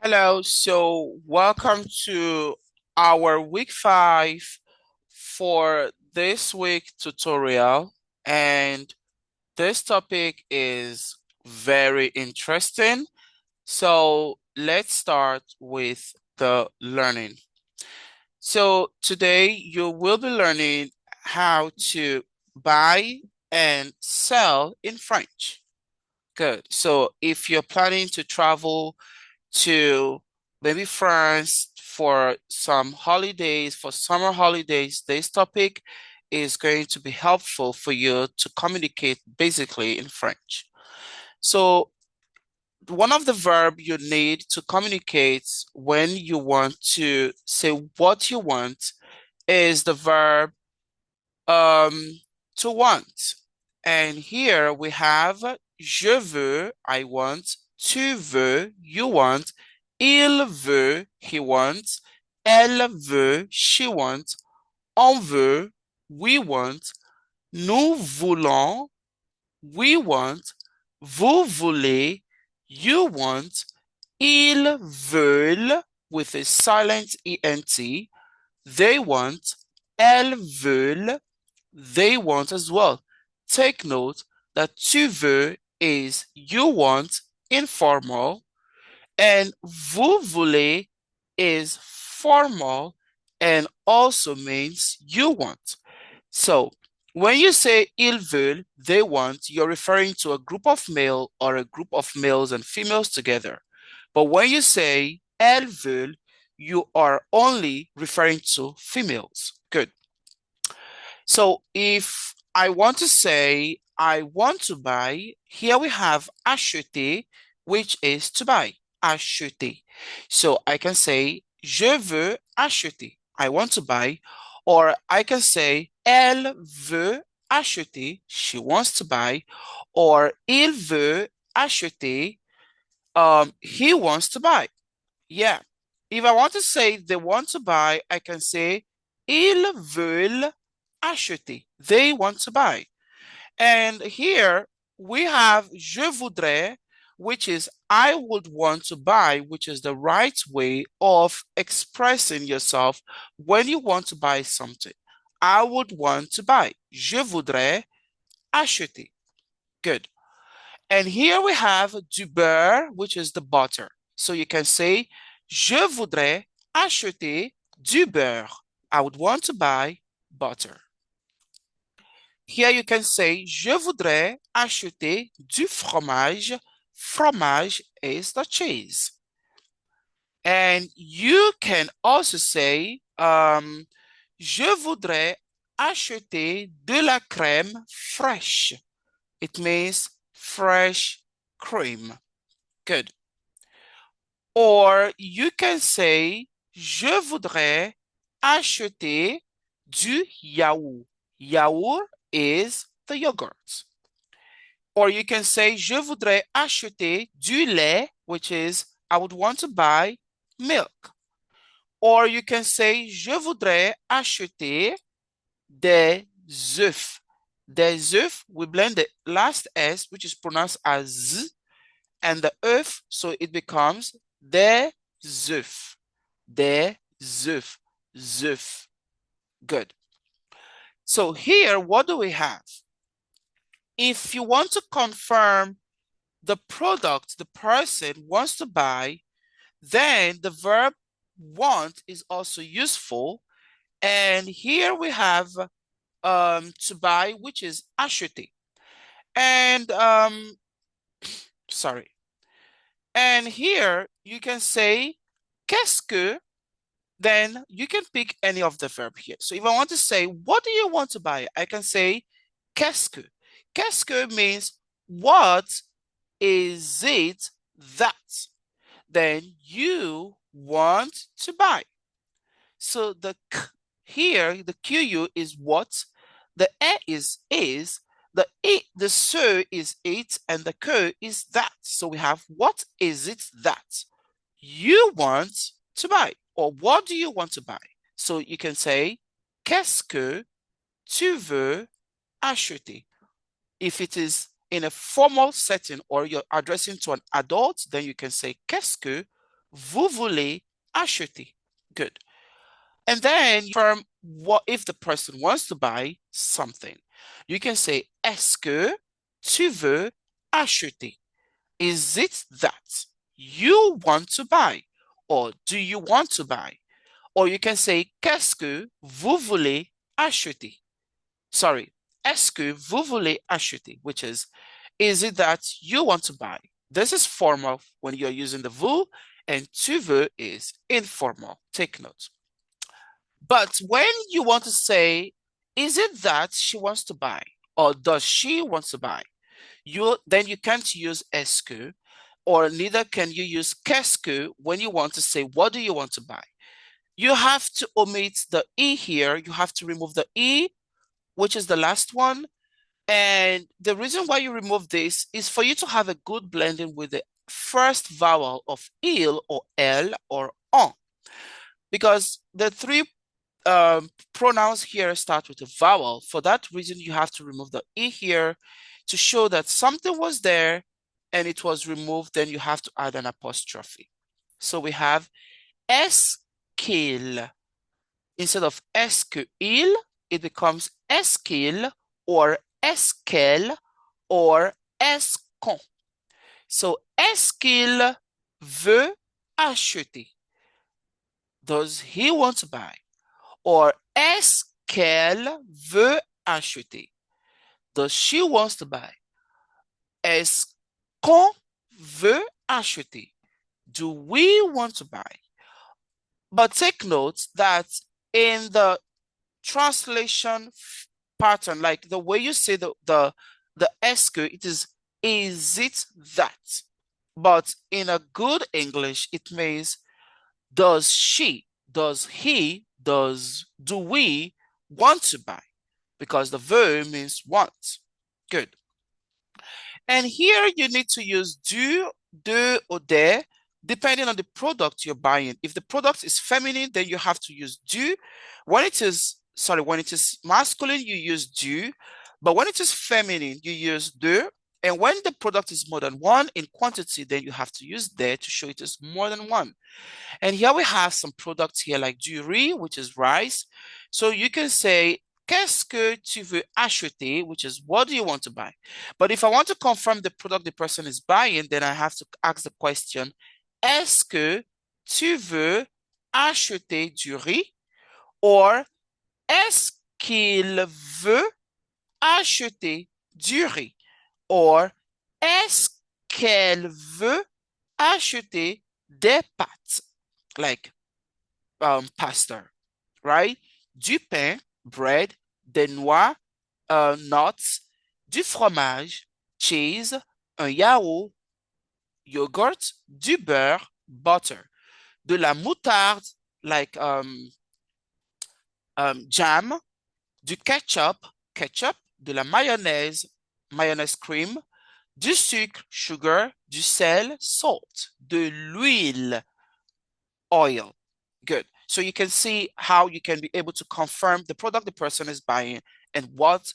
Hello, so welcome to our week 5 for this week tutorial. And this topic is very interesting. So let's start with the learning. So today you will be learning how to buy and sell in French. Good. So if you're planning to travel to maybe France for some holidays, for summer holidays, this topic is going to be helpful for you to communicate basically in French. So one of the verb you need to communicate when you want to say what you want is the verb to want. And here we have je veux, I want, tu veux, you want, il veut, he wants, elle veut, she wants, on veut, we want, nous voulons, we want, vous voulez, you want, ils veulent, with a silent ENT, they want, elles veulent, they want as well. Take note that tu veux is you want informal and vous voulez is formal and also means you want. So when you say ils veulent, they want, you're referring to a group of male or a group of males and females together. But when you say elles veulent, you are only referring to females. Good. So if I want to say I want to buy, here we have acheter, which is to buy, acheter. So I can say je veux acheter, I want to buy, or I can say elle veut acheter, she wants to buy, or il veut acheter, he wants to buy. Yeah. If I want to say they want to buy, I can say ils veulent acheter. They want to buy. And here we have je voudrais, which is I would want to buy, which is the right way of expressing yourself when you want to buy something. I would want to buy. Je voudrais acheter. Good. And here we have du beurre, which is the butter. So you can say, je voudrais acheter du beurre. I would want to buy butter. Here you can say, je voudrais acheter du fromage. Fromage is the cheese. And you can also say, je voudrais acheter de la crème fraîche. It means fresh cream. Good. Or you can say, je voudrais acheter du yaourt. Yaourt is the yogurt. Or you can say, je voudrais acheter du lait, which is, I would want to buy milk. Or you can say, je voudrais acheter des œufs. Des œufs, we blend the last S, which is pronounced as Z, and the œuf, so it becomes des œufs. Des œufs. Œufs. Good. So here, what do we have? If you want to confirm the product the person wants to buy, then the verb want is also useful. And here we have to buy, which is acheter. And sorry. And here you can say qu'est-ce que, then you can pick any of the verb here. So if I want to say, what do you want to buy? I can say qu'est-ce que. Qu'est-ce que means what is it that then you want to buy. So the k here, the QU is what, the E is, the it, the so is it, and the que is that. So we have what is it that you want to buy, or what do you want to buy? So you can say, qu'est-ce que tu veux acheter? If it is in a formal setting or you're addressing to an adult, then you can say, qu'est-ce que vous voulez acheter? Good. And then confirm what if the person wants to buy something. You can say, est-ce que tu veux acheter? Is it that you want to buy? Or do you want to buy? Or you can say, qu'est-ce que vous voulez acheter? Sorry, est-ce que vous voulez acheter? Which is it that you want to buy? This is formal when you're using the vous, and tu veux is informal. Take note. But when you want to say, is it that she wants to buy? Or does she want to buy? Then you can't use est-ce que, or neither can you use qu'est-ce que when you want to say, what do you want to buy? You have to omit the E here. You have to remove the E, which is the last one. And the reason why you remove this is for you to have a good blending with the first vowel of il or elle or on. Because the three pronouns here start with a vowel. For that reason, you have to remove the E here to show that something was there and it was removed. Then you have to add an apostrophe. So we have est-ce qu'il. Instead of est-ce qu'il, it becomes est-ce qu'il or est-ce qu'elle or est-ce qu'on. So, est-ce qu'il veut acheter? Does he want to buy? Or est-ce qu'elle veut acheter? Does she want to buy? Est-ce qu'on veut acheter? Do we want to buy? But take note that in the translation pattern, like the way you say the est-ce que, it is it that? But in a good English, it means does she, does he, do we want to buy? Because the verb means want. Good. And here you need to use do, de, or de, depending on the product you're buying. If the product is feminine, then you have to use do. When it is masculine, you use do. But when it is feminine, you use de. And when the product is more than one in quantity, then you have to use de to show it is more than one. And here we have some products here like du riz, which is rice. So you can say, qu'est-ce que tu veux acheter, which is what do you want to buy? But if I want to confirm the product the person is buying, then I have to ask the question, est-ce que tu veux acheter du riz? Or, est-ce qu'il veut acheter du riz? Or, est-ce qu'elle veut acheter des pâtes? Like pasta, right? Du pain, bread, des noix, nuts, du fromage, cheese, un yaourt, yogurt, du beurre, butter, de la moutarde, like jam, du ketchup, de la mayonnaise, mayonnaise cream, du sucre, sugar, du sel, salt, de l'huile, oil. Good. So you can see how you can be able to confirm the product the person is buying and what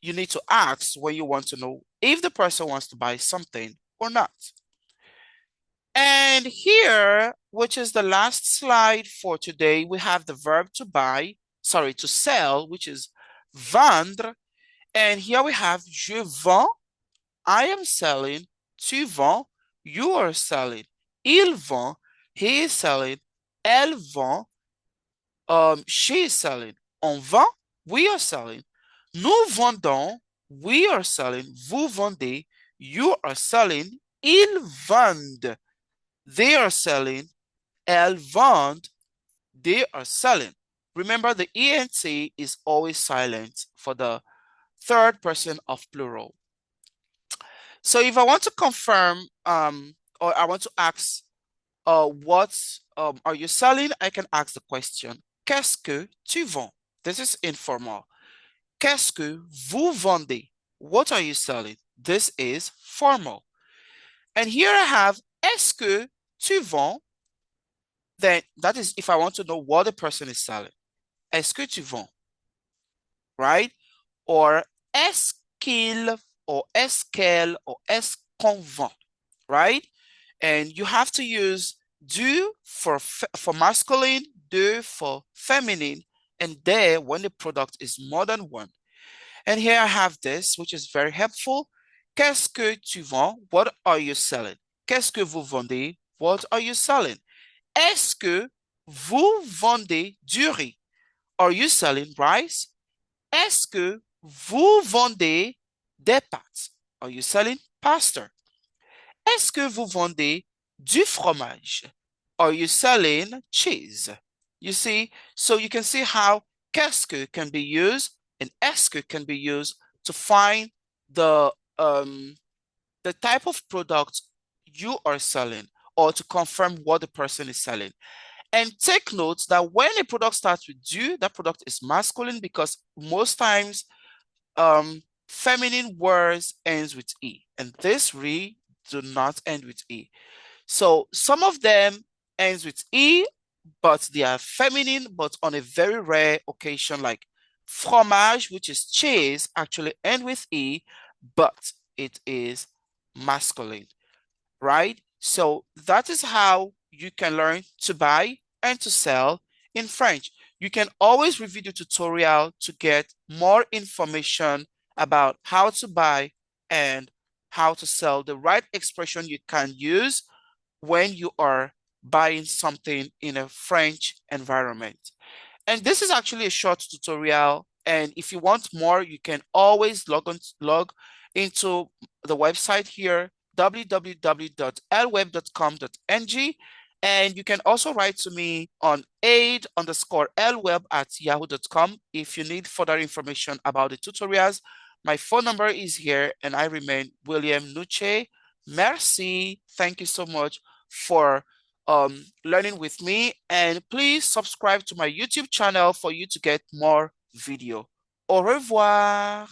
you need to ask when you want to know if the person wants to buy something or not. And here, which is the last slide for today, we have the verb to sell, which is vendre. And here we have je vends, I am selling, tu vends, you are selling, il vend, he is selling, elle vend, she is selling, on vend, we are selling, nous vendons, we are selling, vous vendez, you are selling, ils vendent, they are selling, elles vendent, they are selling. Remember, the ENT is always silent for the third person of plural. So if I want to confirm, or I want to ask, what are you selling? I can ask the question, qu'est-ce que tu vends? This is informal. Qu'est-ce que vous vendez? What are you selling? This is formal. And here I have, est-ce que tu vends? Then that is if I want to know what the person is selling. Est-ce que tu vends? Right? Or est-ce qu'il, or est-ce qu'elle, or est-ce qu'on vend? Right? And you have to use Du for masculine, de for feminine, and de when the product is more than one. And here I have this, which is very helpful. Qu'est-ce que tu vends? What are you selling? Qu'est-ce que vous vendez? What are you selling? Est-ce que vous vendez du riz? Are you selling rice? Est-ce que vous vendez des pâtes? Are you selling pasta? Est-ce que vous vendez du fromage? Are you selling cheese? You see, so you can see how qu'est-ce que can be used and est-ce que can be used to find the type of product you are selling or to confirm what the person is selling. And take note that when a product starts with du, that product is masculine because most times feminine words ends with e, and this re do not end with e. So some of them ends with e, but they are feminine, but on a very rare occasion, like fromage, which is cheese, actually end with e, but it is masculine, right? So that is how you can learn to buy and to sell in French. You can always review the tutorial to get more information about how to buy and how to sell, the right expression you can use when you are buying something in a French environment. And this is actually a short tutorial. And if you want more, you can always log into the website here, www.lweb.com.ng. And you can also write to me on aid_lweb@yahoo.com if you need further information about the tutorials. My phone number is here, and I remain William Nuche. Merci. Thank you so much for learning with me, and please subscribe to my YouTube channel for you to get more video. Au revoir.